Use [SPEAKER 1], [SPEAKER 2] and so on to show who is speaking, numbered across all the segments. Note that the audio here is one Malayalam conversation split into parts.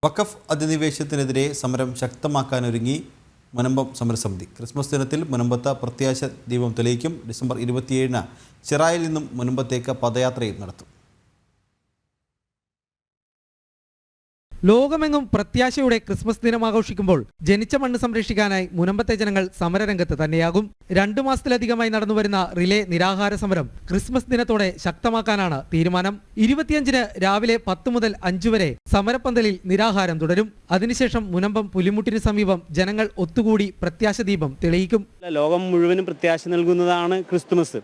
[SPEAKER 1] വഖഫ് അധിനിവേശത്തിനെതിരെ സമരം ശക്തമാക്കാനൊരുങ്ങി മുനമ്പം സമരസമിതി. ക്രിസ്മസ് ദിനത്തിൽ മുനമ്പത്ത് പ്രത്യാശ ദീപം തെളിയിക്കും. ഡിസംബർ 27-ന് ചിറായിൽ നിന്നും മുനമ്പത്തേക്ക് പദയാത്രയും നടത്തും.
[SPEAKER 2] ലോകമെങ്ങും പ്രത്യാശയുടെ ക്രിസ്മസ് ദിനം ആഘോഷിക്കുമ്പോൾ ജനിച്ച മണ്ണ് സംരക്ഷിക്കാനായി മുനമ്പത്തെ ജനങ്ങൾ സമരരംഗത്ത് തന്നെയാകും. 2 മാസത്തിലധികമായി നടന്നുവരുന്ന റിലേ നിരാഹാര സമരം ക്രിസ്മസ് ദിനത്തോടെ ശക്തമാക്കാനാണ് തീരുമാനം. 25-ന് രാവിലെ 10 മുതൽ 5 വരെ സമരപ്പന്തലിൽ നിരാഹാരം തുടരും. അതിനുശേഷം മുനമ്പം പുലിമുട്ടിന് സമീപം ജനങ്ങൾ ഒത്തുകൂടി പ്രത്യാശ ദീപം തെളിയിക്കും.
[SPEAKER 3] ലോകം മുഴുവനും പ്രത്യാശ നൽകുന്നതാണ് ക്രിസ്തുമസ്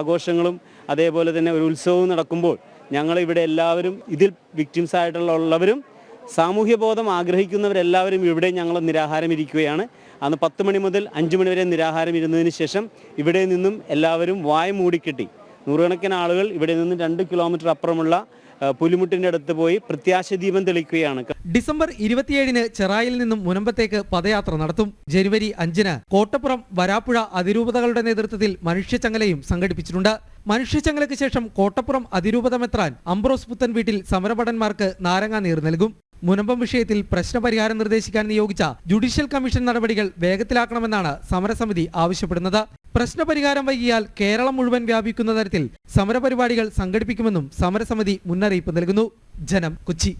[SPEAKER 3] ആഘോഷങ്ങളും അതേപോലെ തന്നെ ഒരു ഉത്സവവും നടക്കുമ്പോൾ ഞങ്ങൾ ഇവിടെ എല്ലാവരും ഇതിൽ വിക്ടിംസ് ആയിട്ടുള്ളവരും സാമൂഹ്യബോധം ആഗ്രഹിക്കുന്നവരെല്ലാവരും ഇവിടെ ഞങ്ങൾ നിരാഹാരം ഇരിക്കുകയാണ്. അന്ന് 10 മണി മുതൽ 5 മണി വരെ നിരാഹാരം ഇരുന്നതിന് ശേഷം ഇവിടെ നിന്നും എല്ലാവരും വായ മൂടിക്കെട്ടി നൂറുകണക്കിന് ആളുകൾ ഇവിടെ നിന്നും 2 കിലോമീറ്റർ അപ്പുറമുള്ള പുലിമുട്ടിൻ്റെ അടുത്ത് പോയി പ്രത്യാശ ദീപം തെളിക്കുകയാണ്.
[SPEAKER 2] ഡിസംബർ 27-ന് ചെറായിൽ നിന്നും മുനമ്പത്തേക്ക് പദയാത്ര നടത്തും. ജനുവരി 5-ന് കോട്ടപ്പുറം വരാപ്പുഴ അതിരൂപതകളുടെ നേതൃത്വത്തിൽ മനുഷ്യച്ചങ്ങലയും സംഘടിപ്പിച്ചിട്ടുണ്ട്. മനുഷ്യച്ചങ്ങലയ്ക്ക് ശേഷം കോട്ടപ്പുറം അതിരൂപത മെത്രാൻ അംബ്രോസ് പുത്തൻ വീട്ടിൽ സമരഭടന്മാർക്ക് നാരങ്ങാനീർ നൽകും. മുനമ്പം വിഷയത്തിൽ പ്രശ്നപരിഹാരം നിർദ്ദേശിക്കാൻ നിയോഗിച്ച ജുഡീഷ്യൽ കമ്മീഷൻ നടപടികൾ വേഗത്തിലാക്കണമെന്നാണ് സമരസമിതി ആവശ്യപ്പെടുന്നത്. പ്രശ്നപരിഹാരം വൈകിയാൽ കേരളം മുഴുവൻ വ്യാപിക്കുന്ന തരത്തിൽ സമരപരിപാടികൾ സംഘടിപ്പിക്കുമെന്നും സമരസമിതി മുന്നറിയിപ്പ് നൽകുന്നു. ജനം, കൊച്ചി.